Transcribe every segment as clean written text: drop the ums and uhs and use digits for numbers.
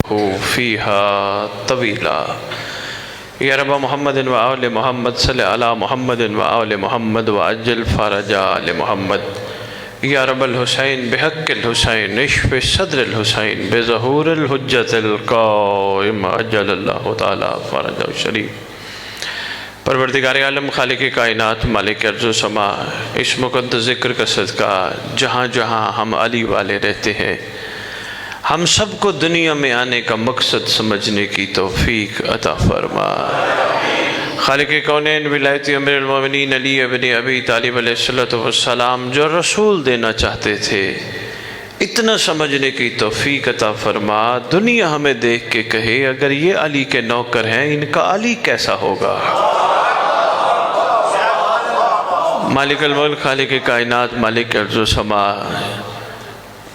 फ़ीहा तवीला। या रब मोहम्मद व आले मोहम्मद सल्लि अला मोहम्मद व आले मोहम्मद व अज्जल फ़रजा आले मोहम्मद। या रब्बल हुसैन बिहक़्क़िल हुसैन इश्फ़ सद्रिल हुसैन बिज़हूरिल हुज्जतिल क़ाइम अज्जलल्लाहु तआला फ़रजहु शरीफ। परवरदिगार आलम खालिक़ कायनात मालिक अर्ज़ व समा, इस मुक़द्दस ज़िक्र का सदका जहाँ जहाँ हम अली वाले रहते हैं, हम सबको दुनिया में आने का मकसद समझने की तौफ़ीक अता फरमा। खालिक़ कौनैन विलायती अमीरुल मोमिनीन अली इब्न अबी तालिब अलैहिस्सलातु वस्सलाम जो रसूल देना चाहते थे, इतना समझने की तौफ़ीक अता फरमा। दुनिया हमें देख के कहे अगर ये अली के नौकर हैं, इनका अली कैसा होगा। मालिकुल मुल्क खालिक़ कायनात मालिक अर्ज़ व समा,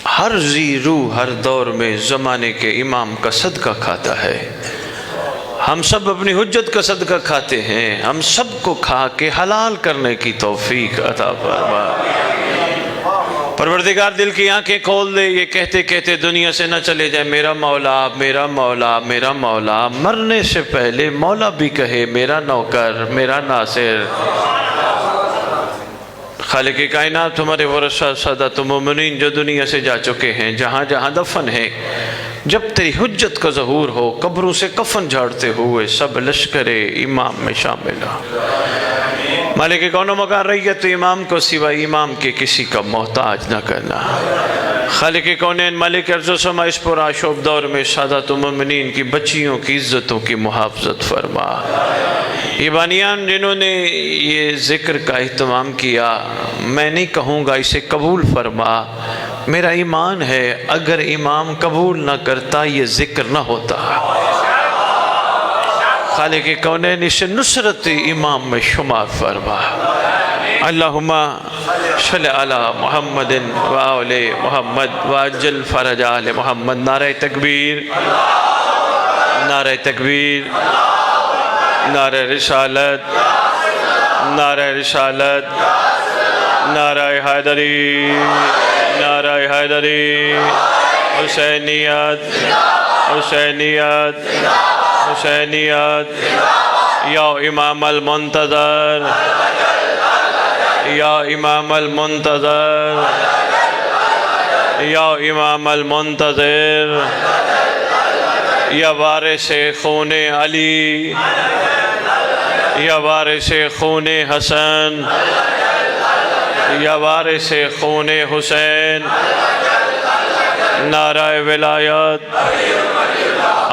हर जी रूह हर दौर में ज़माने के इमाम का सदका खाता है। हम सब अपनी हुज्जत का सदका खाते हैं। हम सबको खा के हलाल करने की तौफ़ीक अता फरमा। परवरदिगार दिल की आंखें खोल दे, ये कहते कहते दुनिया से न चले जाए मेरा मौला मेरा मौला मेरा मौला। मरने से पहले मौला भी कहे मेरा नौकर मेरा नासिर। खालिक़ कायनात तुम्हारे वरसा सादात मोमिनीन जो दुनिया से जा चुके हैं, जहाँ जहाँ दफन है, जब तेरी हुज्जत का ज़हूर हो, कब्रों से कफन झाड़ते हुए सब लश्करे इमाम में शामिल हो। मालिक कौनो मकान रैयत इमाम को सिवा इमाम के किसी का मोहताज न करना। खालिक़ कौनैन मालिक अर्ज़ व समा, इस पुराशोभ दौर में सादात मोमिनीन की बच्चियों की इज़्ज़तों की मुहाफ़ज़त फरमा। ये बानियान जिन्होंने ये ज़िक्र का अहतमाम किया, मैं नहीं कहूँगा इसे कबूल फरमा। मेरा ईमान है अगर इमाम कबूल न करता ये ज़िक्र न होता। खालिक़ कौनैन इसे नुसरत इमाम में शुमार फरमा। अल्लाहुम्मा सल्लि अला मुहम्मदिन व आले मुहम्मद व अज्जल फ़रजा आले मुहम्मद। नारे तकबीर नारे तकबीर नारे रिसालत नारे रिसालत नारे हैदरी नारे हैदरी। हुसैनियत हुसैनियत हुसैनियत। या इमाम अल मुंतज़र या इमाम अल मुंतज़र या इमाम अल मुंतज़िर। या वारिसे खूने अली या वारिसे खूने हसन या वारिसे खूने हुसैन। नाराए विलायत।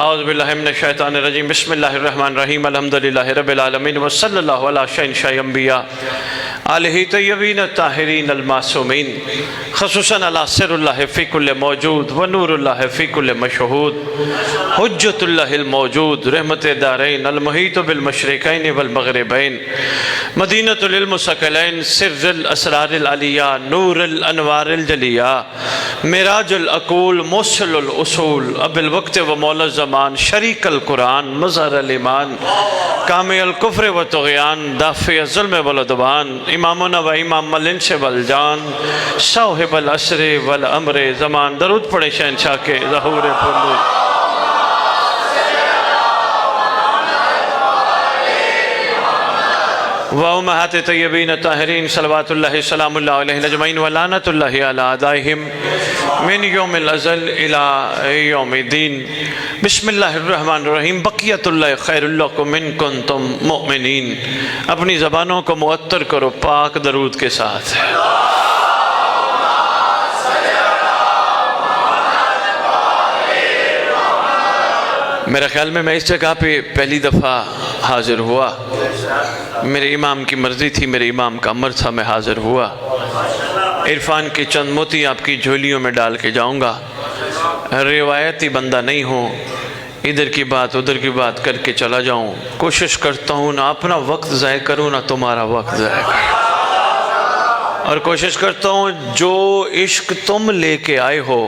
औज़ु बिल्लाहि मिनश शैतानिर रजीम। बिस्मिल्लाहिर रहमानिर रहीम। अल्हम्दुलिल्लाहि रब्बिल आलमीन व सल्लल्लाहु अला शहंशाह अंबिया आलिहि तय्यबीन ताहिरीन अल मासूमीन। ख़ुसूसन अला सिर्रुल्लाहि फ़ी कुल्लि मौजूद व नूरुल्लाहि फ़ी कुल्लि मशहूद। हुज्जतुल्लाहिल मौजूद रहमते दारैन अल मुहीत बिल मशरिकैन वल मग़रिबैन। मदीनतुल इल्म सकलैन सिर्रुल असरारिल अलिया नूरुल अनवारिल जलिया। मिराजुल अक़ूल मुस्सिलुल उसूल अबिल वक्त व मौला ज़मान शरीकल कुरान मज़हर अल ईमान कामिल कुफ्र व तुग़यान दाफ़िअ ज़ुल्म वल उद्वान। इमामुना व इमाम अल इंस वल जान साहिबुल असर वल अम्र ज़मान। दरूद पढ़े शहंशाह के ज़हूर पुरनूर। व उम्महात तय्यबीन ताहिरीन सलवातुल्लाहि सलामुल्लाहि अलैहिन अजमईन व लानतुल्लाहि अला अदाइहिम मिन यौमिल अज़ल इला यौमिद्दीन। बिस्मिल्लाहिर रहमानिर रहीम। बक़ियतुल्लाहि खैरुल लकुम इन कुंतुम मुमिनीन। अपनी ज़बानों को मुअत्तर करो पाक दरूद के साथ। मेरे ख़्याल में मैं इस जगह पे पहली दफ़ा हाज़िर हुआ। मेरे इमाम की मर्ज़ी थी, मेरे इमाम का अमर था, मैं हाज़िर हुआ। इरफान के चंद मोती आपकी झोलियों में डाल के जाऊँगा। रिवायती बंदा नहीं हूँ, इधर की बात उधर की बात करके चला जाऊँ। कोशिश करता हूँ ना अपना वक्त ज़ाय करूँ ना तुम्हारा वक्त ज़ाय करूँ। और कोशिश करता हूँ जो इश्क तुम लेके आए हो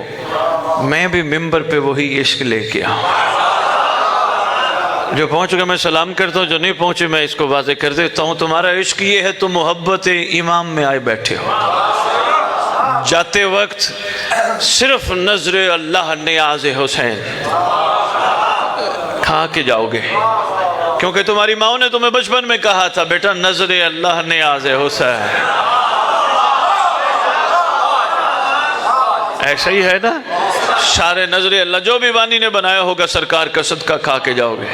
मैं भी मिंबर पे वही इश्क लेके आऊँ। जो पहुँच गए मैं सलाम करता हूँ, जो नहीं पहुँचे मैं इसको वाज़े कर देता हूँ। तुम्हारा इश्क ये है, तुम मोहब्बत इमाम में आए बैठे हो। जाते वक्त सिर्फ नजर अल्लाह नियाज़ हुसैन खा के जाओगे, क्योंकि तुम्हारी माँ ने तुम्हें बचपन में कहा था, बेटा नजर अल्लाह ने आज़े हुसैन। ऐसा ही है ना, सारे नजर अल्लाह जो भी बानी ने बनाया होगा सरकार का सदका खा के जाओगे।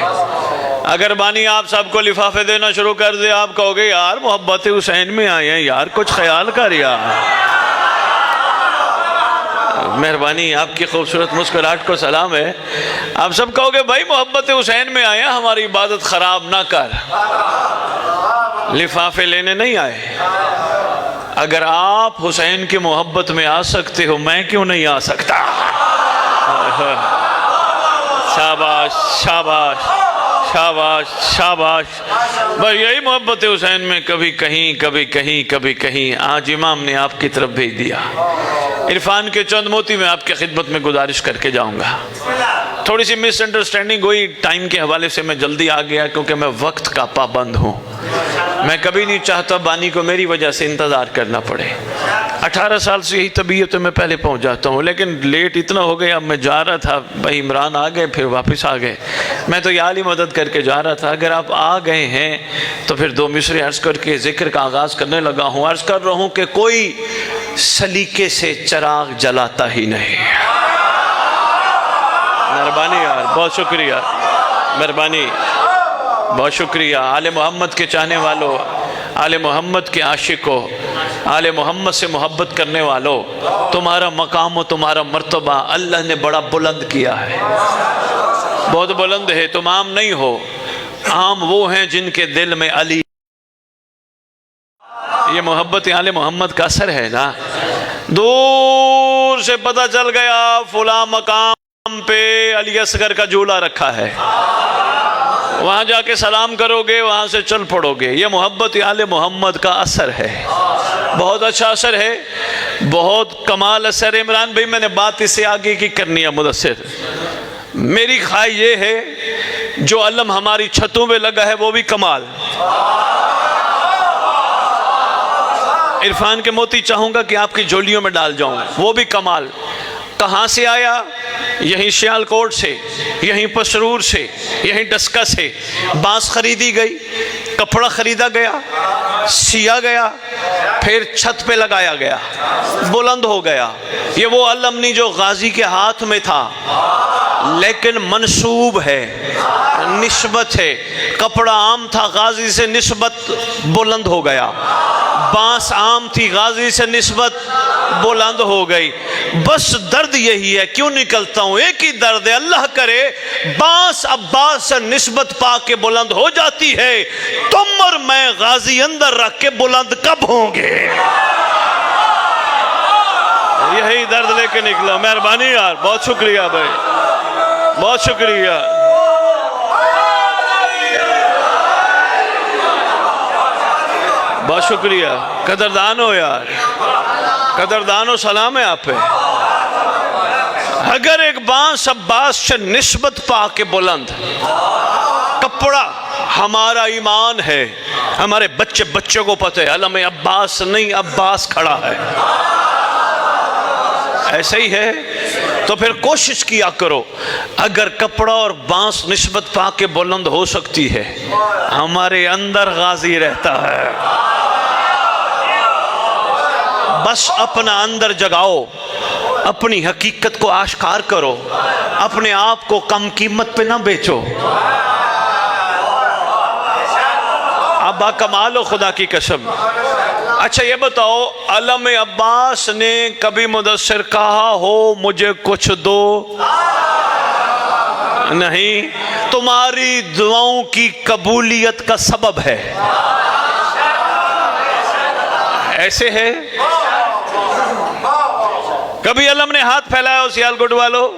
अगर बानी आप सबको लिफाफे देना शुरू कर दे, आप कहोगे यार मोहब्बत हुसैन में आए हैं यार, कुछ ख्याल कर यार। मेहरबानी, आपकी खूबसूरत मुस्कुराहट को सलाम है। आप सब कहोगे भाई मोहब्बत हुसैन में आए हैं, हमारी इबादत खराब ना कर, लिफाफे लेने नहीं आए। अगर आप हुसैन की मोहब्बत में आ सकते हो, मैं क्यों नहीं आ सकता? शाबाश शाबाश शाबाश शाबाश। बस यही मोहब्बत हुसैन में कभी कहीं कभी कहीं कभी कहीं आज इमाम ने आपकी तरफ भेज दिया। इरफान के चंद मोती में आपकी खिदमत में गुजारिश करके जाऊंगा। थोड़ी सी मिसअंडरस्टैंडिंग हुई, टाइम के हवाले से मैं जल्दी आ गया, क्योंकि मैं वक्त का पाबंद हूँ। मैं कभी नहीं चाहता बानी को मेरी वजह से इंतज़ार करना पड़े। 18 साल से यही तबीयत है, मैं पहले पहुंच जाता हूं, लेकिन लेट इतना हो गया। मैं जा रहा था, भाई इमरान आ गए, फिर वापस आ गए। मैं तो यार ही मदद करके जा रहा था। अगर आप आ गए हैं तो फिर 2 मिसरे अर्ज़ करके ज़िक्र का आगाज़ करने लगा हूँ। अर्ज़ कर रहा हूँ कि कोई सलीके से चिराग जलाता ही नहीं। मेहरबानी यार, बहुत शुक्रिया, मेहरबानी, बहुत शुक्रिया। आले मोहम्मद के चाहने वालों, आले मोहम्मद के आशिकों, आले मोहम्मद से मोहब्बत करने वालों, तुम्हारा मकाम और तुम्हारा मर्तबा अल्लाह ने बड़ा बुलंद किया है, बहुत बुलंद है। तुम आम नहीं हो, आम वो हैं जिनके दिल में अली। ये मोहब्बत आले मोहम्मद का असर है ना। दूर से पता चल गया फुला मकाम पे अली असगर का झूला रखा है, वहां जाके सलाम करोगे, वहां से चल पड़ोगे। ये मोहब्बत आले मोहम्मद का असर है, बहुत अच्छा असर है, बहुत कमाल असर है। इमरान भाई, मैंने बात इससे आगे की करनी है मुदस्सिर। मेरी ख्वाहिश ये है जो अलम हमारी छतों में लगा है वो भी कमाल। इरफान के मोती चाहूंगा कि आपकी झोलियों में डाल जाऊं, वो भी कमाल। कहाँ से आया? यहीं सियालकोट से, यहीं पसरूर से, यहीं डस्का से बांस खरीदी गई, कपड़ा खरीदा गया, सिया गया, फिर छत पे लगाया गया, बुलंद हो गया। ये वो अलम नहीं जो गाजी के हाथ में था, लेकिन मंसूब है, निस्बत है। कपड़ा आम था, गाजी से निस्बत बुलंद हो गया। बांस आम थी, गाजी से निस्बत बुलंद हो गई। बस दर्द यही है, क्यों निकलता हूं, एक ही दर्द है। अल्लाह करे बांस अब्बास से निस्बत पा के बुलंद हो जाती है, तुम और मैं गाजी अंदर रख के बुलंद कब होंगे? यही दर्द लेके निकला। मेहरबानी यार, बहुत शुक्रिया भाई, बहुत शुक्रिया। बहुत शुक्रिया, कदरदान हो यार, कदरदान हो, सलाम है आप पे। अगर एक बांस अब्बास से निस्बत पा के बुलंद, कपड़ा हमारा ईमान है, हमारे बच्चे बच्चों को पता है अलम अब्बास नहीं, अब्बास खड़ा है, ऐसे ही है। तो फिर कोशिश किया करो, अगर कपड़ा और बांस निस्बत पा के बुलंद हो सकती है, हमारे अंदर गाजी रहता है। बस अपना अंदर जगाओ, अपनी हकीकत को आश्कार करो, अपने आप को कम कीमत पे ना बेचो। आप बाकमाल हो, खुदा की कसम। अच्छा ये बताओ, अलम अब्बास ने कभी मुदस्सिर कहा हो मुझे कुछ दो? नहीं, तुम्हारी दुआओं की कबूलियत का सबब है। ऐसे है। कभी अलम ने हाथ फैलाया हो सियालकोट वालों?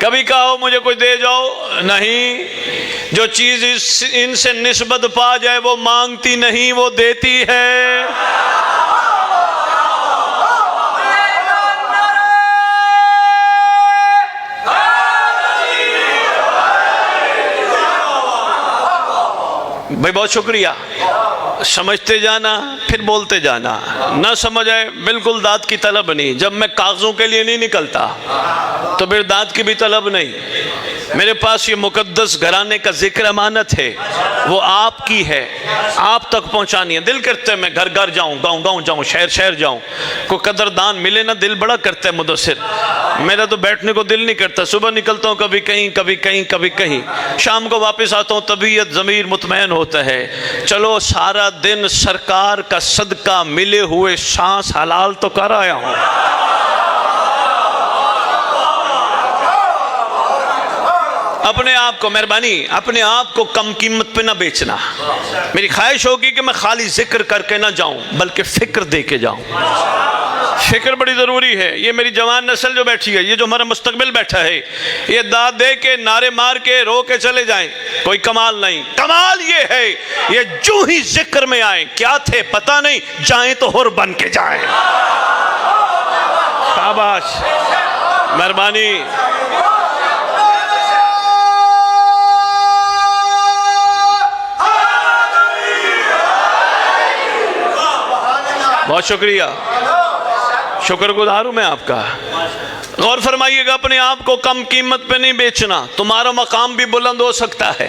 कभी कहा हो मुझे कुछ दे जाओ? नहीं। जो चीज इनसे निस्बत पा जाए वो मांगती नहीं, वो देती है। भाई बहुत शुक्रिया, समझते जाना फिर बोलते जाना, ना समझ आए बिल्कुल दाद की तलब नहीं। जब मैं कागजों के लिए नहीं निकलता तो फिर दाद की भी तलब नहीं। मेरे पास ये मुकद्दस घराने का जिक्र अमानत है, वो आपकी है, आप तक पहुंचानी है। दिल करता है मैं घर घर जाऊं, गांव गांव जाऊं, शहर शहर जाऊं, कोई कदरदान मिले ना, दिल बड़ा करता है मुदस्सिर। मेरा तो बैठने को दिल नहीं करता, सुबह निकलता हूं कभी कहीं कभी कहीं कभी कहीं, शाम को वापस आता हूं, तबीयत ज़मीर मुतमैन होता है। चलो सारा दिन सरकार का सदका मिले हुए सांस हलाल तो कर आया हूं। अपने आप को, मेहरबानी, अपने आप को कम कीमत पे ना बेचना। मेरी ख्वाहिश होगी कि मैं खाली जिक्र करके ना जाऊं, बल्कि फिक्र दे के जाऊं। फिक्र बड़ी ज़रूरी है। ये मेरी जवान नस्ल जो बैठी है, ये जो हमारा मुस्तकबिल बैठा है, ये दाद दे के, नारे मार के, रो के चले जाएं, कोई कमाल नहीं। कमाल ये है, ये जो ही जिक्र में आए, क्या थे पता नहीं, जाएं तो हुर बन के जाएं। शाबाश, मेहरबानी। बहुत शुक्रिया, शुक्रगुजार हूं मैं आपका। गौर फरमाइएगा, अपने आप को कम कीमत पे नहीं बेचना। तुम्हारा मकाम भी बुलंद हो सकता है,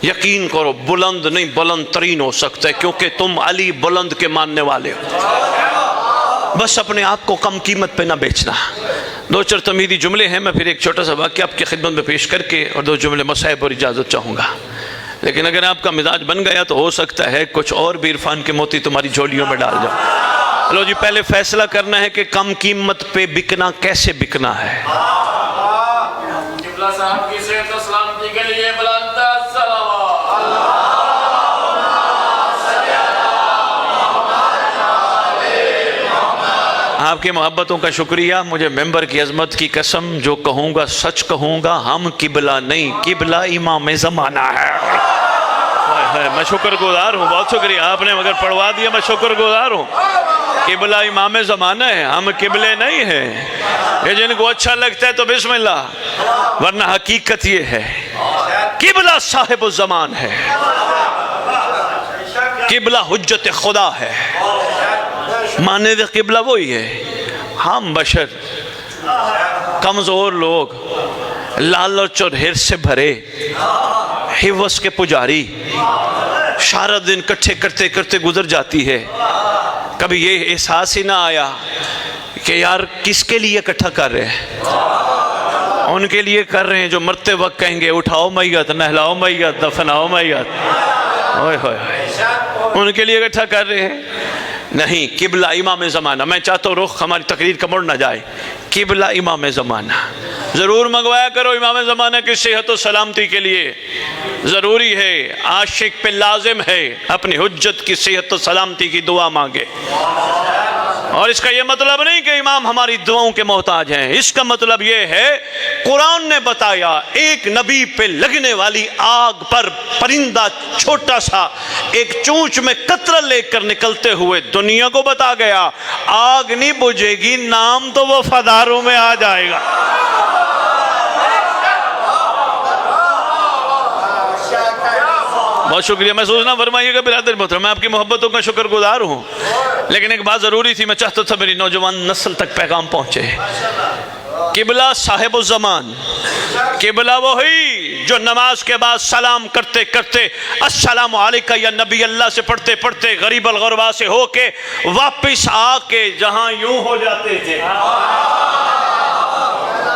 यकीन करो, बुलंद नहीं बुलंद तरीन हो सकता है, क्योंकि तुम अली बुलंद के मानने वाले हो। बस अपने आप को कम कीमत पे ना बेचना। दो चार तमीदी जुमले हैं, मैं फिर एक छोटा सा वाक़ आपकी खिदमत में पेश करके और दो जुमले मसाइब और इजाज़त चाहूँगा। लेकिन अगर आपका मिजाज बन गया तो हो सकता है कुछ और भी इरफान के मोती तुम्हारी झोलियों में डाल जाओ। चलो जी, पहले फैसला करना है कि कम कीमत पे बिकना कैसे बिकना है। आपकी मोहब्बतों का शुक्रिया। मुझे मेंबर की अजमत की कसम, जो कहूँगा सच कहूँगा, हम किबला नहीं, किबला इमाम ज़माना है। मैं शुक्रगुजार हूँ, बहुत शुक्रिया, आपने मगर पढ़वा दिया, मैं शुक्रगुजार हूँ। किबला इमाम ज़माना है, हम किबले नहीं हैं। ये जिनको अच्छा लगता है तो बिस्मिल्लाह, वरना हकीकत ये है किबला साहिब ज़मान है, किबला हुज्जत खुदा है। माने दे किबला वही है। हम बशर कमज़ोर लोग, लालच और हिर्स से भरे हिवस के पुजारी, सारा दिन इकट्ठे करते करते गुजर जाती है। कभी ये एहसास ही ना आया कि यार किसके लिए इकट्ठा कर रहे हैं। उनके लिए कर रहे हैं जो मरते वक्त कहेंगे उठाओ मैयत, नहलाओ मैयत, दफनाओ मैयत। ओए होए, उनके लिए इकट्ठा कर रहे हैं। नहीं, किबला इमाम ज़माना। मैं चाहता हूँ रुख हमारी तकरीर का मुड़ ना जाए। किबला इमाम ज़माना ज़रूर मंगवाया करो। इमाम ज़माना की सेहत और सलामती के लिए ज़रूरी है, आशिक पे लाजिम है अपनी हुज्जत की सेहत और सलामती की दुआ मांगे। और इसका यह मतलब नहीं कि इमाम हमारी दुआओं के मोहताज हैं। इसका मतलब यह है, कुरान ने बताया, एक नबी पे लगने वाली आग पर परिंदा छोटा सा एक चोंच में कतरा लेकर निकलते हुए दुनिया को बता गया, आग नहीं बुझेगी, नाम तो वफादारों में आ जाएगा। बहुत शुक्रिया, मैं सोचना फरमाइएगा बिरादर मोहतरम, मैं आपकी मोहब्बतों का शुक्रगुजार हूँ। लेकिन एक बात ज़रूरी थी, मैं चाहता था मेरी नौजवान नस्ल तक पैगाम पहुँचे। किबला साहिब ज़मान, किबला वही जो नमाज के बाद सलाम करते करते अस्सलामु अलैका या नबी अल्लाह से पढ़ते पढ़ते गरीब अलगरबा से होके वापिस आके जहाँ यूं हो जाते थे।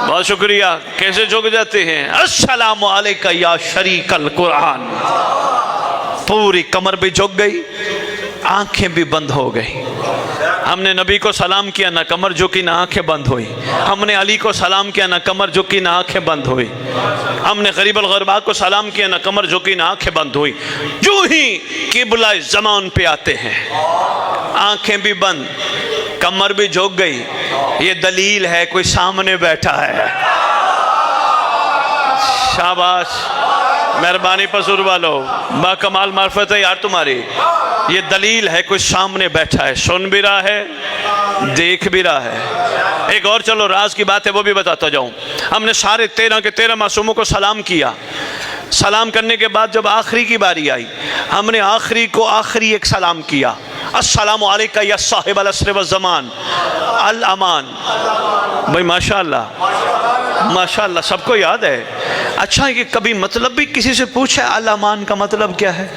बहुत शुक्रिया, कैसे झुक जाते हैं, अस्सलामु अलैका या शरीकल कुरान। पूरी कमर भी झुक गई, आंखें भी बंद हो गई। हमने नबी को सलाम किया, ना कमर झुकी ना आंखें बंद हुई। हमने अली को सलाम किया, ना कमर झुकी ना आंखें बंद हुई। हमने गरीब अलगरबा को सलाम किया, ना कमर झुकी ना आंखें बंद हुई। जो ही किबला ज़मान पे आते हैं, आंखें भी बंद, कमर भी झुक गई। ये दलील है कोई सामने बैठा है। शाबाश, मेहरबानी पसूर वालो, बाकमाल मार्फत है यार तुम्हारी। ये दलील है कोई सामने बैठा है, सुन भी रहा है, देख भी रहा है। एक और चलो राज की बात है, वो भी बताता जाऊं। हमने सारे 13 के 13 मासूमों को सलाम किया। सलाम करने के बाद जब आखिरी की बारी आई, हमने आखिरी को आखिरी एक सलाम किया, अस्सलामु अलैका या साहिब अल असर व ज़मान अल अमान। भाई माशाअल्लाह, माशाल्लाह सबको याद है। अच्छा, ये कभी मतलब भी किसी से पूछा है अल-अमान का मतलब क्या है?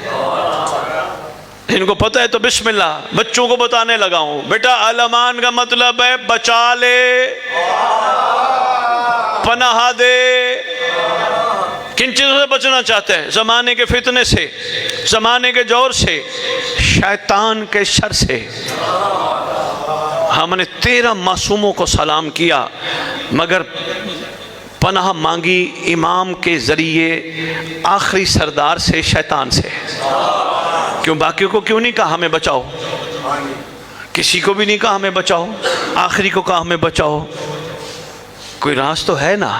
इनको पता है तो बिस्मिल्लाह, बच्चों को बताने लगा हूं। बेटा अल-अमान का मतलब है बचा ले, पनाह दे। किन चीज़ों से बचना चाहते हैं? ज़माने के फितने से, ज़माने के जोर से, शैतान के शर से। हमने 13 मासूमों को सलाम किया, मगर पनाह मांगी इमाम के ज़रिए आखिरी सरदार से, शैतान से। क्यों? बाकियों को क्यों नहीं कहा हमें बचाओ? किसी को भी नहीं कहा हमें बचाओ, आखिरी को कहा हमें बचाओ। कोई राज तो है ना।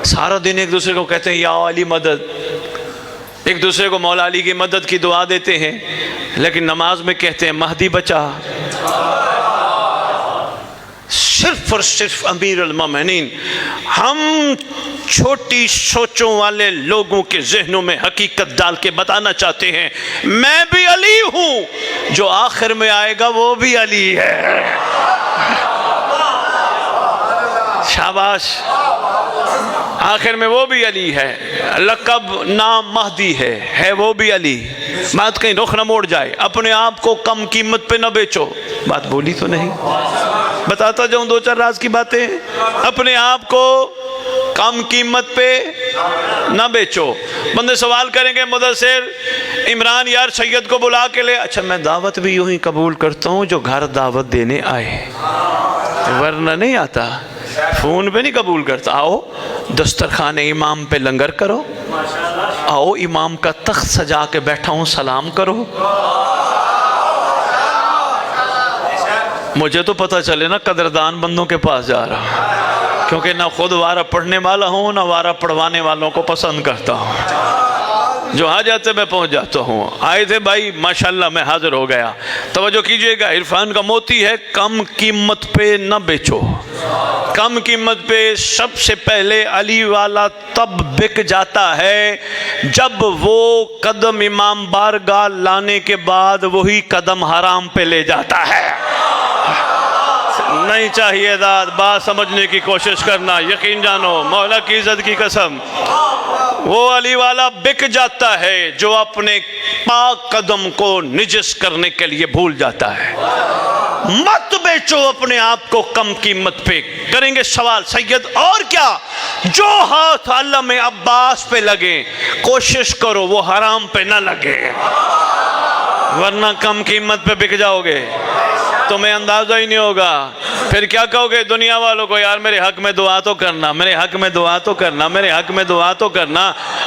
सारा दिन एक दूसरे को कहते हैं या अली मदद, एक दूसरे को मौला अली की मदद की दुआ देते हैं, लेकिन नमाज में कहते हैं महदी बचा। सिर्फ और सिर्फ अमीरुल मोमिनीन। हम छोटी सोचों वाले लोगों के जहनों में हकीकत डाल के बताना चाहते हैं मैं भी अली हूं, जो आखिर में आएगा वो भी अली है। शाबाश, आखिर में वो भी अली है। लक़ब नाम महदी है वो भी अली। बात कहीं रुख न मोड़ जाए, अपने आप को कम कीमत पे न बेचो। बात बोली तो नहीं? बताता जाऊं 2-4 राज की बातें। अपने आप को कम कीमत पे न बेचो। बंदे सवाल करेंगे मुदस्सिर इमरान यार सैयद को बुला के ले। अच्छा, मैं दावत भी यूं ही कबूल करता हूं जो घर दावत देने आए, वरना नहीं आता। फ़ोन पे नहीं कबूल करता। आओ दस्तरखान इमाम पे लंगर करो, आओ इमाम का तख्त सजा के बैठा हूँ सलाम करो। मुझे तो पता चले ना कदरदान बंदों के पास जा रहा हूँ, क्योंकि ना खुद वारा पढ़ने वाला हूँ ना वारा पढ़वाने वालों को पसंद करता हूँ। जो आ जाते मैं पहुँच जाता हूँ। आए थे भाई माशाल्लाह, मैं हाजिर हो गया। तवज्जो कीजिएगा, इरफान का मोती है कम कीमत पे न बेचो। कम कीमत पे सबसे पहले अली वाला तब बिक जाता है जब वो कदम इमाम बारगाह लाने के बाद वही कदम हराम पे ले जाता है। नहीं चाहिए दाद, बात समझने की कोशिश करना। यकीन जानो, मौला की इज्जत की कसम, वो अली वाला बिक जाता है जो अपने पाक कदम को निजस करने के लिए भूल जाता है। मत बेचो अपने आप को कम कीमत पे। करेंगे सवाल सैयद और क्या? जो हाथ आलम अब्बास पे लगे कोशिश करो वो हराम पे ना लगे, वरना कम कीमत पे बिक जाओगे, तुम्हें अंदाजा ही नहीं होगा। फिर क्या कहोगे दुनिया वालों को? यार मेरे हक में दुआ तो करना, मेरे हक में दुआ तो करना, मेरे हक में दुआ तो करना।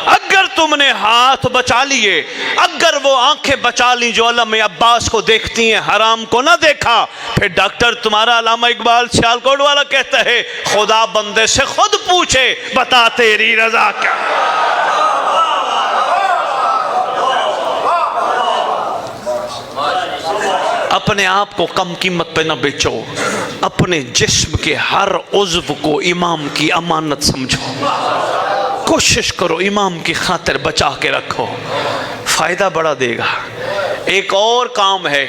अगर तुमने हाथ बचा लिए, अगर वो आंखें बचा ली जो आलम अब्बास को देखती हैं, हराम को ना देखा, फिर डॉक्टर तुम्हारा अल्लामा इकबाल सियालकोट वाला कहता है खुदा बंदे से खुद पूछे बता तेरी रजा क्या। अपने आप को कम कीमत पे न बेचो। अपने जिस्म के हर उज़्व को इमाम की अमानत समझो। कोशिश करो इमाम की खातिर बचा के रखो, फ़ायदा बड़ा देगा। एक और काम है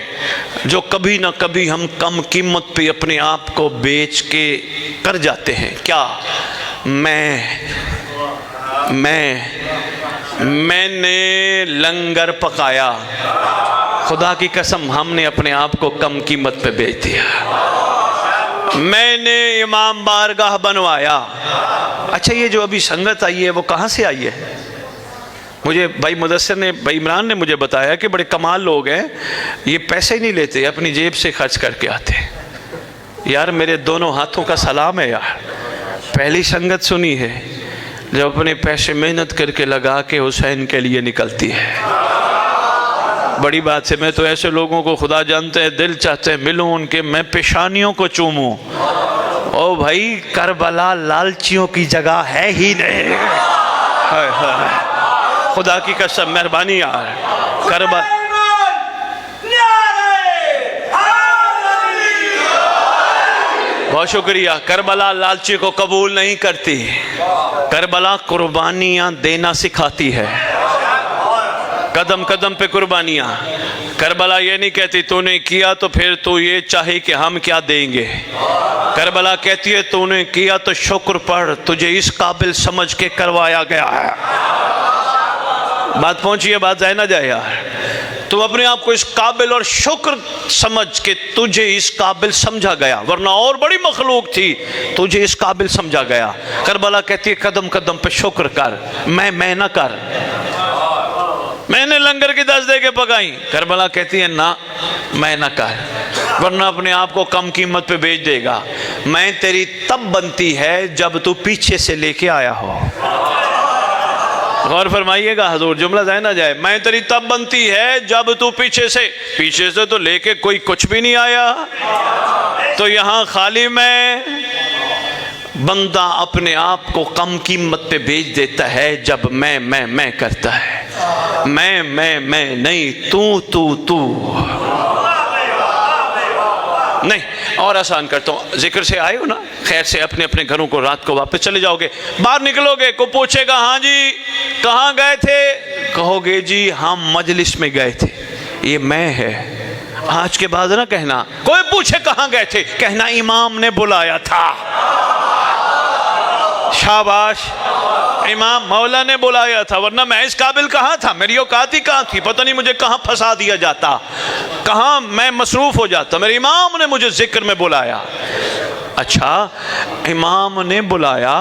जो कभी ना कभी हम कम कीमत पे अपने आप को बेच के कर जाते हैं। क्या? मैंने लंगर पकाया, खुदा की कसम हमने अपने आप को कम कीमत पे बेच दिया। मैंने इमाम बारगाह बनवाया। अच्छा, ये जो अभी संगत आई है वो कहाँ से आई है? मुझे भाई मुदस्सिर ने, भाई इमरान ने मुझे बताया कि बड़े कमाल लोग हैं, ये पैसे ही नहीं लेते, अपनी जेब से खर्च करके आते। यार मेरे दोनों हाथों का सलाम है यार। पहली संगत सुनी है जो अपने पैसे मेहनत करके लगा के हुसैन के लिए निकलती है। बड़ी बात है। मैं तो ऐसे लोगों को खुदा जानते हैं दिल चाहते हैं मिलूं उनके, मैं पेशानियों को चूमूं। ओ भाई, करबला लालचियों की जगह है ही नहीं। हाय हाय, खुदा की कसम, मेहरबानी यार। करबला बहुत शुक्रिया। करबला लालची को कबूल नहीं करती, करबला कुर्बानियां देना सिखाती है। कदम कदम पे कुर्बानियाँ। करबला ये नहीं कहती तूने किया तो फिर तू ये चाहे कि हम क्या देंगे। करबला कहती है तूने किया तो शुक्र पढ़, तुझे इस काबिल समझ के करवाया गया है। बात पहुंची है, बात जाए ना जाए यार। तू अपने आप को इस काबिल और शुक्र समझ के तुझे इस काबिल समझा गया, वरना और बड़ी मखलूक थी, तुझे इस काबिल समझा गया। करबला कहती है कदम कदम पे शुक्र कर, मैं ना कर। मैंने लंगर की 10 दे के पकाई, करबला कहती है ना मैं ना कर, वरना अपने आप को कम कीमत पे बेच देगा। मैं तेरी तब बनती है जब तू पीछे से लेके आया हो। गौर फरमाइएगा हजूर, जुमला जाए ना जाए। मैं तेरी तब बनती है जब तू पीछे से तो लेके कोई कुछ भी नहीं आया। तो यहाँ खाली मैं, बंदा अपने आप को कम कीमत पे बेच देता है जब मैं करता है। मैं नहीं, तू नहीं। और आसान करता हूँ, जिक्र से आए हो ना, खैर से अपने अपने घरों को रात को वापस चले जाओगे, बाहर निकलोगे, को पूछेगा हाँ जी कहाँ गए थे, कहोगे जी हम मजलिस में गए थे। ये मैं है। आज के बाद ना कहना, कोई पूछे कहाँ गए थे, कहना इमाम ने बुलाया था। शाबाश, इमाम मौला ने बुलाया था, वरना मैं इस काबिल कहाँ था, मेरी औकात ही कहाँ थी। पता नहीं मुझे कहाँ फंसा दिया जाता, कहाँ मैं मसरूफ हो जाता। मेरे इमाम ने मुझे जिक्र में बुलाया। अच्छा, इमाम ने बुलाया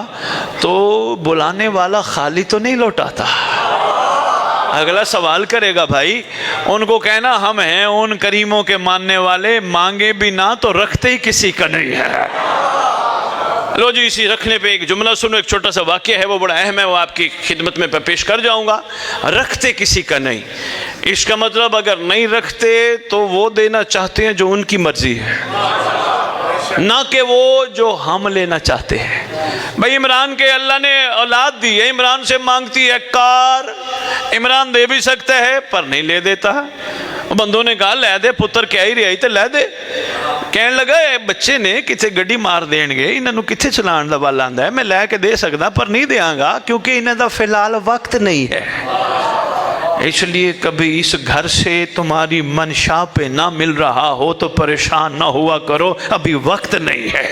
तो बुलाने वाला खाली तो नहीं लौटाता। अगला सवाल करेगा भाई, उनको कहना हम हैं उन करीमों के मानने वाले, मांगे भी ना तो रखते ही किसी का नहीं है। लो जी, इसी रखने पे एक जुमला सुनो, एक छोटा सा वाक्य है, वो बड़ा अहम है, वो आपकी खिदमत में पेश कर जाऊंगा। रखते किसी का नहीं, इसका मतलब अगर नहीं रखते तो वो देना चाहते हैं जो उनकी मर्जी है, ना कि वो जो हम लेना चाहते हैं। भाई इमरान के अल्लाह ने औलाद दी है, इमरान से मांगती है कार, इमरान दे भी सकता है पर नहीं ले देता। बंदों ने कहा लै दे पुत्र, क्या ही रही तो लै दे। कहने लगा बच्चे ने कितने गड्डी मार देंगे, इन्हों कितने चलाने का बल आंदा है, मैं लैके दे सकता पर नहीं देंगा क्योंकि इन्हों का फिलहाल वक्त नहीं है। इसलिए कभी इस घर से तुम्हारी मंशा पे ना मिल रहा हो तो परेशान ना हुआ करो, अभी वक्त नहीं है।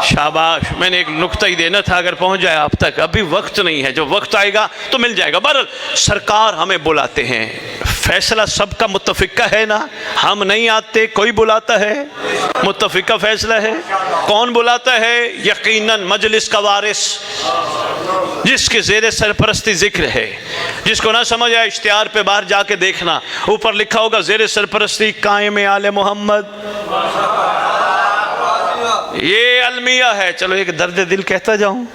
शाबाश, मैंने एक नुक्ता ही देना था, अगर पहुंच जाए आप तक। अभी वक्त नहीं है, जो वक्त आएगा तो मिल जाएगा। बहरहाल सरकार हमें बुलाते हैं, फैसला सबका मुत्तफिका है ना, हम नहीं आते, कोई बुलाता है, मुत्तफिका फैसला है। कौन बुलाता है? यकीनन मजलिस का वारिस, जिसके ज़ेरे सरपरस्ती जिक्र है। जिसको ना समझ आए इश्तिहार पे बाहर जाके देखना, ऊपर लिखा होगा ज़ेरे सरपरस्ती कायम आले मोहम्मद। ये अलमिया है। चलो एक दर्द दिल कहता जाऊं,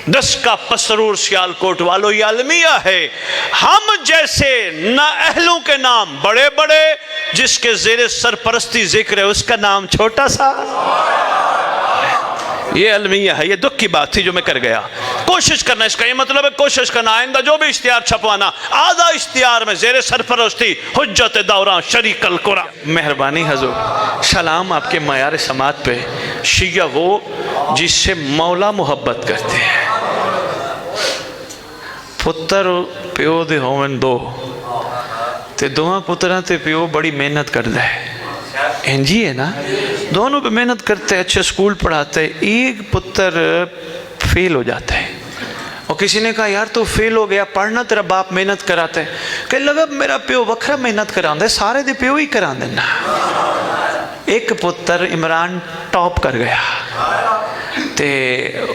10 का पसरूर सियालकोट वालों, ये अलमिया है। हम जैसे ना अहलों के नाम बड़े बड़े, जिसके ज़ेरे सरपरस्ती जिक्र है उसका नाम छोटा सा। ये अलमिया है। ये दुख की बात थी जो मैं कर गया। कोशिश करना, इसका ये मतलब है कोशिश करना, आइंदा जो भी इश्तिहार छपवाना, आधा इश्तिहार में ज़ेरे सरपरस्ती हुज्जत दौरा शरीकल कुरान। मेहरबानी हजूर, सलाम आपके मयार समात पे। शिया वो जिससे मौला मोहब्बत करते हैं। पुत्र प्यो दे होवन दो, ते दोवां पुत्रां ते प्यो बड़ी मेहनत करता है। इंजी है ना, दोनों पे मेहनत करते हैं, अच्छे स्कूल पढ़ाते हैं। एक पुत्र फेल हो जाता है और किसी ने कहा यार तू फेल हो गया, पढ़ना, तेरा बाप मेहनत कराता है। कह लगा मेरा प्यो वखरा मेहनत करांदा है, सारे दे प्यो ही करांदे ना। एक पुत्र इमरान टॉप कर गया, ते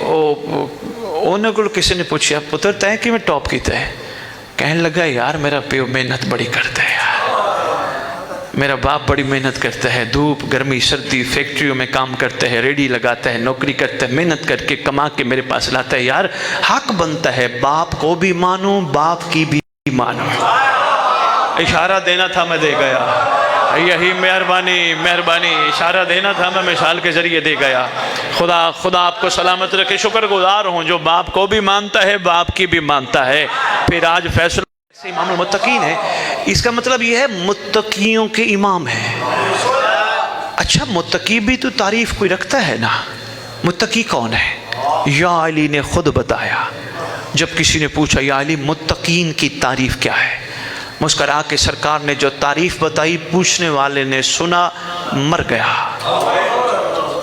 उन्होंने को किसी ने पूछा पुत्र तैं कि मैं टॉप किया है? कहने लगा यार मेरा प्यो मेहनत बड़ी करता है, मेरा बाप बड़ी मेहनत करता है, धूप गर्मी सर्दी फैक्ट्रियों में काम करता है, रेडी लगाता है, नौकरी करता है, मेहनत करके कमा के मेरे पास लाता है। यार हक बनता है बाप को भी मानो, बाप की भी मानो। इशारा देना था, मैं दे गया। यही मेहरबानी, मेहरबानी, इशारा देना था, मैं मिसाल के जरिए दे गया। खुदा आपको सलामत रखे। शुक्रगुजार हूँ जो बाप को भी मानता है, बाप की भी मानता है। फिर आज फैसला इमामुल मुत्तकीन है, इसका मतलब यह है मुत्तकियों के इमाम है। अच्छा, मुत्तकी भी तो तारीफ कोई रखता है ना। मुत्तकी कौन है? या अली ने खुद बताया, जब किसी ने पूछा या अली मुत्तकीन की तारीफ़ क्या है, मुस्करा के सरकार ने जो तारीफ़ बताई, पूछने वाले ने सुना, मर गया।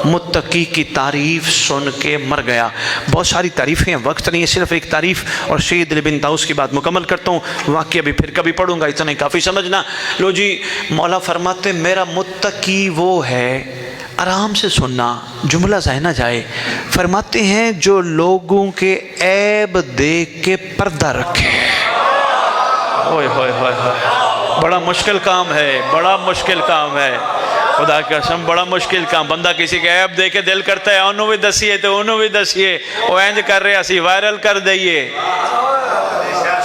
मुत्तकी की तारीफ़ सुन के मर गया। बहुत सारी तारीफ़ें हैं, वक्त नहीं है, सिर्फ एक तारीफ़ और सैयद अली बिन ताऊस की बात मुकम्मल करता हूँ, वाक़या भी फिर कभी पढ़ूँगा, इतना ही काफ़ी समझना। लो जी, मौला फरमाते मेरा मुत्तकी वो है, आराम से सुनना, जुमला ज़ाय ना जाए। फरमाते हैं जो लोगों के ऐब देख के पर्दा रखे। ओए होए होए होए, बड़ा मुश्किल काम है, बड़ा मुश्किल काम है, खुदा की कसम बड़ा मुश्किल काम। बंदा किसी के ऐब देख के दिल करता है उन्होंने भी दसिए तो उन्होंने भी दसिए, वो इंज कर रहे असी वायरल कर दईए।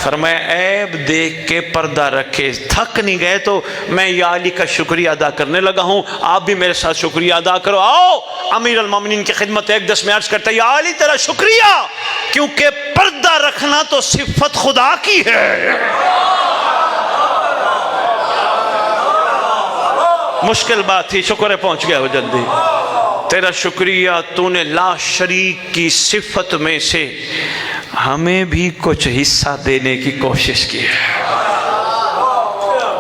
फरमाया ऐब देख के पर्दा रखे। थक नहीं गए तो मैं या अली का शुक्रिया अदा करने लगा हूँ, आप भी मेरे साथ शुक्रिया अदा करो। आओ अमीर अल मोमिनीन की खिदमत 1-10 में अर्ज करता है, या अली तेरा शुक्रिया, क्योंकि पर्दा रखना तो सिफत खुदा की है। मुश्किल बात थी, शुक्र है पहुंच गया वो जल्दी। तेरा शुक्रिया, तूने ला शरीक की सिफत में से हमें भी कुछ हिस्सा देने की कोशिश की है।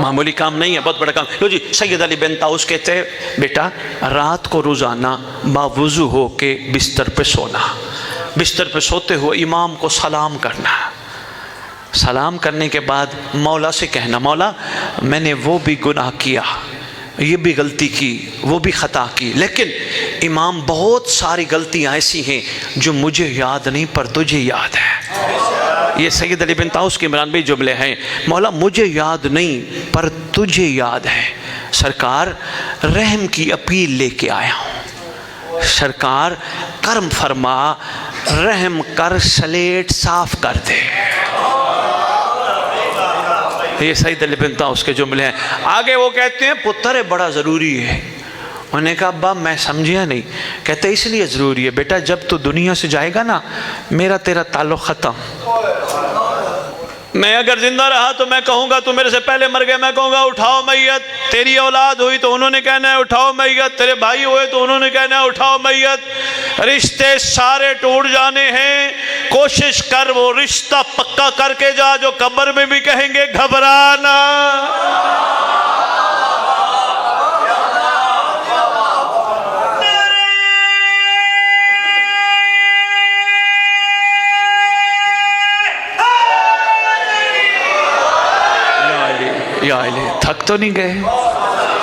मामूली काम नहीं है, बहुत बड़ा काम। लो जी, सैयद अली बिन ताऊस कहते हैं बेटा रात को रोज़ाना बावुज़ू हो के बिस्तर पे सोना, बिस्तर पे सोते हुए इमाम को सलाम करना, सलाम करने के बाद मौला से कहना मौला मैंने वो भी गुनाह किया, ये भी गलती की, वो भी ख़ता की, लेकिन इमाम बहुत सारी गलतियाँ ऐसी हैं जो मुझे याद नहीं पर तुझे याद है। ये सैयद अली बिन ताऊस के इमरान भाई जुमले हैं। मौला मुझे याद नहीं पर तुझे याद है, सरकार रहम की अपील लेके आया हूँ, सरकार करम फरमा, रहम कर, स्लेट साफ कर दे। ये सैयद अली बिन ताऊस के जुमले हैं। आगे वो कहते हैं पुत्र बड़ा ज़रूरी है। उन्होंने कहा अब्बा मैं समझिया नहीं। कहते इसलिए ज़रूरी है बेटा, जब तू दुनिया से जाएगा ना मेरा तेरा ताल्लुक़ ख़त्म। मैं अगर जिंदा रहा तो मैं कहूँगा तू मेरे से पहले मर गया, मैं कहूँगा उठाओ मैयत। तेरी औलाद हुई तो उन्होंने कहना है उठाओ मैयत, तेरे भाई हुए तो उन्होंने कहना है उठाओ मैयत। रिश्ते सारे टूट जाने हैं, कोशिश कर वो रिश्ता पक्का करके जा जो कब्र में भी कहेंगे घबराना। या अली थक तो नहीं गए?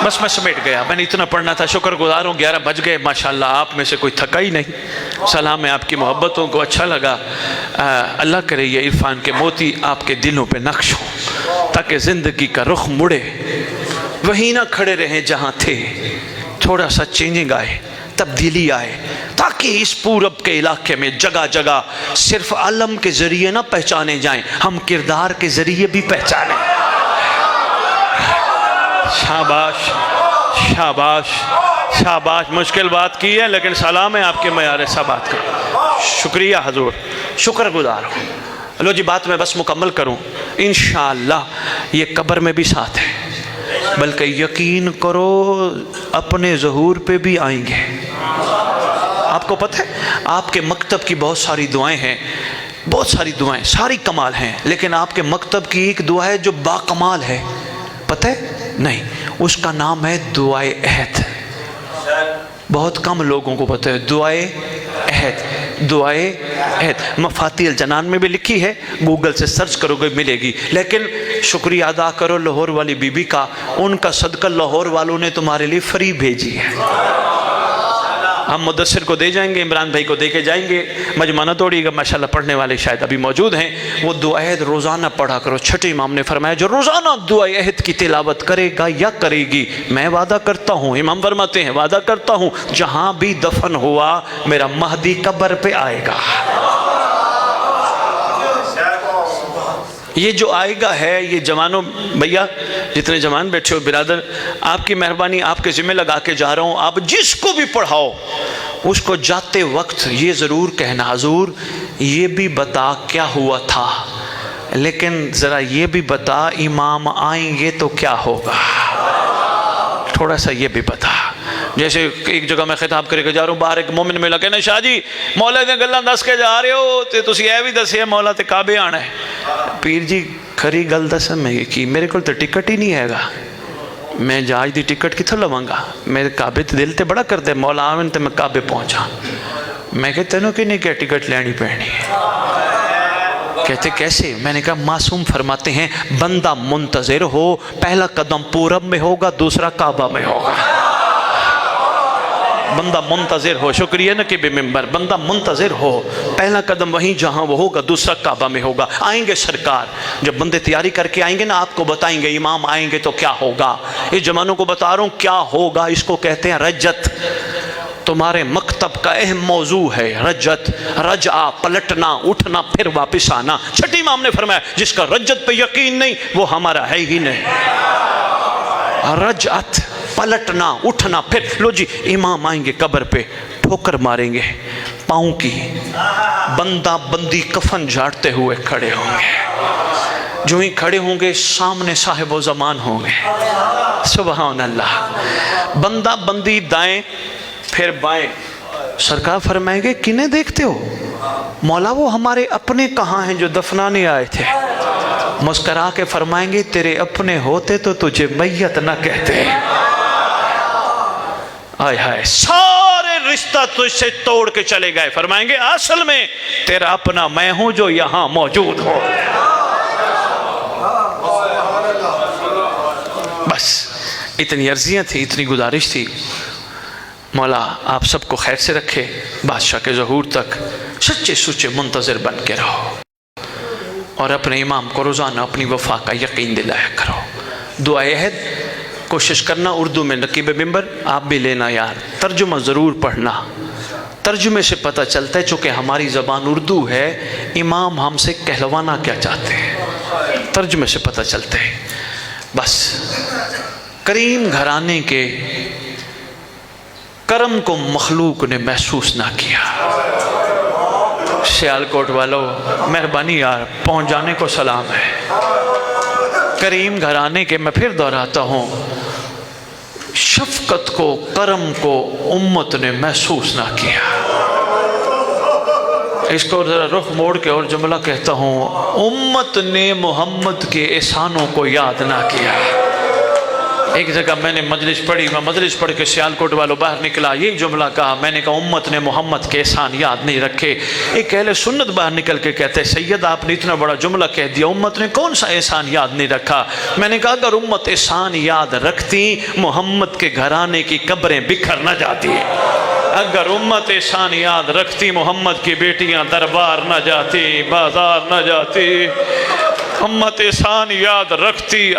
बस मैं समेट गया, मैंने इतना पढ़ना था। शुक्रगुजार हूँ 11 बज गए माशाल्लाह, आप में से कोई थका ही नहीं। सलाम है आपकी मोहब्बतों को, अच्छा लगा। अल्लाह करे ये इरफान के मोती आपके दिलों पे नक्श हों ताकि ज़िंदगी का रुख मुड़े, वहीं ना खड़े रहें जहाँ थे। थोड़ा सा चेंजिंग आए, तब्दीली आए, ताकि इस पूरब के इलाके में जगह जगह सिर्फ अलम के ज़रिए ना पहचाने जाएँ, हम किरदार के ज़रिए भी पहचानें। शाबाश शाबाश शाबाश, मुश्किल बात की है लेकिन सलाम है आपके मयार सबात का। शुक्रिया हजूर, शुक्रगुजार हूँ। लो जी बात मैं बस मुकम्मल करूँ, इंशाअल्लाह ये कब्र में भी साथ है, बल्कि यकीन करो अपने ज़हूर पे भी आएंगे। आपको पता है आपके मकतब की बहुत सारी दुआएं हैं, बहुत सारी दुआएं, सारी कमाल हैं, लेकिन आपके मकतब की एक दुआ है जो बाकमाल है, पता है? नहीं, उसका नाम है दुआए अहद। बहुत कम लोगों को पता है दुआए अहद। दुआए अहद मफातिल जनान में भी लिखी है, गूगल से सर्च करोगे मिलेगी। लेकिन शुक्रिया अदा करो लाहौर वाली बीबी का, उनका सदका लाहौर वालों ने तुम्हारे लिए फ्री भेजी है। हम मुदस्सिर को दे जाएंगे, इमरान भाई को दे के जाएंगे, मजमाना तोड़िएगा। माशाल्लाह पढ़ने वाले शायद अभी मौजूद हैं। वो दुआ अहद रोज़ाना पढ़ा करो। छठे इमाम ने फरमाया जो रोज़ाना दुआ अहद की तिलावत करेगा या करेगी, मैं वादा करता हूँ, इमाम फरमाते हैं वादा करता हूँ, जहाँ भी दफन हुआ मेरा महदी कब्र पे आएगा। ये जो आएगा है, ये जवानों भैया जितने जवान बैठे हो बिरादर, आपकी मेहरबानी, आपके ज़िम्मे लगा के जा रहा हूँ। आप जिसको भी पढ़ाओ उसको जाते वक्त ये ज़रूर कहना हुजूर ये भी बता क्या हुआ था, लेकिन ज़रा ये भी बता इमाम आएंगे तो क्या होगा, थोड़ा सा ये भी बता। जैसे एक जगह मैं खिताब करके जा रहा हूँ, बाहर एक मोमिन मिला, कहना शाह जी मौला दी गल्लां दस के जा रहे हो तो तुसीं यह भी दसिया मौला ते काबे आना है। पीर जी खरी गल दस मैं कि मेरे को तो टिकट ही नहीं हैगा, मैं जहाज की टिकट कितों लवांगा, मेरे काबे तो दिल तो बड़ा करते मौला आवन तो मैं काबे पहुँचा। मैं कह तेनों कि नहीं क्या टिकट लेनी पैनी है। कहते कैसे? मैंने कहा मासूम फरमाते हैं बंदा मुंतज़िर हो, पहला कदम पूरब में होगा, दूसरा काबा में होगा। बंदा मुंतज़िर हो, शुक्रिया ना कि बेमिंबर, बंदा मुंतज़िर हो, पहला कदम वहीं जहाँ वो होगा, दूसरा काबा में होगा। आएंगे सरकार, जब बंदे तैयारी करके आएंगे ना आपको बताएंगे इमाम आएंगे तो क्या होगा। इस जमानों को बता रहा हूँ क्या होगा, इसको कहते हैं रज्जत। तुम्हारे मकतब का अहम मौजू है रज्जत, रजा पलटना उठना फिर वापस आना। छठी इमाम ने फरमाया जिसका रज्जत पे यकीन नहीं वो हमारा है ही नहीं। रजअत पलटना उठना फिर। लो जी इमाम आएंगे कब्र पे, ठोकर मारेंगे पाँव की, बंदा बंदी कफन झाड़ते हुए खड़े होंगे। जो ही खड़े होंगे सामने साहिब ज़मान होंगे, सुभान अल्लाह। बंदा बंदी दाएं फिर बाएं। सरकार फरमाएंगे किन्हें देखते हो? मौला वो हमारे अपने कहाँ हैं जो दफनाने आए थे। मुस्करा के फरमाएंगे तेरे अपने होते तो तुझे मैयत न कहते। आय हाय, सारे रिश्ता तुझसे तोड़ के चले गए। फरमाएंगे असल में तेरा अपना मैं हूं जो यहां मौजूद हो। बस इतनी अर्जियां थी, इतनी गुजारिश थी। मौला आप सबको खैर से रखे, बादशाह के ज़हूर तक सच्चे सुच्चे मुंतज़िर बन के रहो और अपने इमाम को रोज़ाना अपनी वफ़ा का यकीन दिलाया करो। दुआ अहद कोशिश करना उर्दू में नकीब मिंबर आप भी लेना यार, तर्जुमा ज़रूर पढ़ना। तर्जुमे से पता चलता है चूँकि हमारी ज़बान उर्दू है, इमाम हमसे कहलवाना क्या चाहते हैं, तर्जुमे से पता चलता है। बस करीम घराने के करम को मखलूक ने महसूस ना किया। सियालकोट वालों मेहरबानी यार, पहुँच जाने को सलाम है। करीम घराने के, मैं फिर दोहराता हूँ, शफकत को करम को उम्मत ने महसूस ना किया। इसको ज़रा रुख मोड़ के और जुमला कहता हूँ, उम्मत ने मोहम्मद के एहसानों को याद ना किया। एक जगह मैंने मजलिस पढ़ी, मैं मजलिस पढ़ के सियालकोट वालों बाहर निकला, यही जुमला कहा। मैंने कहा उम्मत ने मोहम्मद के एहसान याद नहीं रखे। एक अहले सुन्नत बाहर निकल के कहते सैयद आपने इतना बड़ा जुमला कह दिया, उम्मत ने कौन सा एहसान याद नहीं रखा। मैंने कहा अगर उम्मत एहसान याद रखती मोहम्मद के घराने की कब्रें बिखर न जाती। अगर उम्मत एहसान याद रखती मोहम्मद की बेटियां दरबार न जाती, बाजार न जाती। उम्मत एहसान याद रखती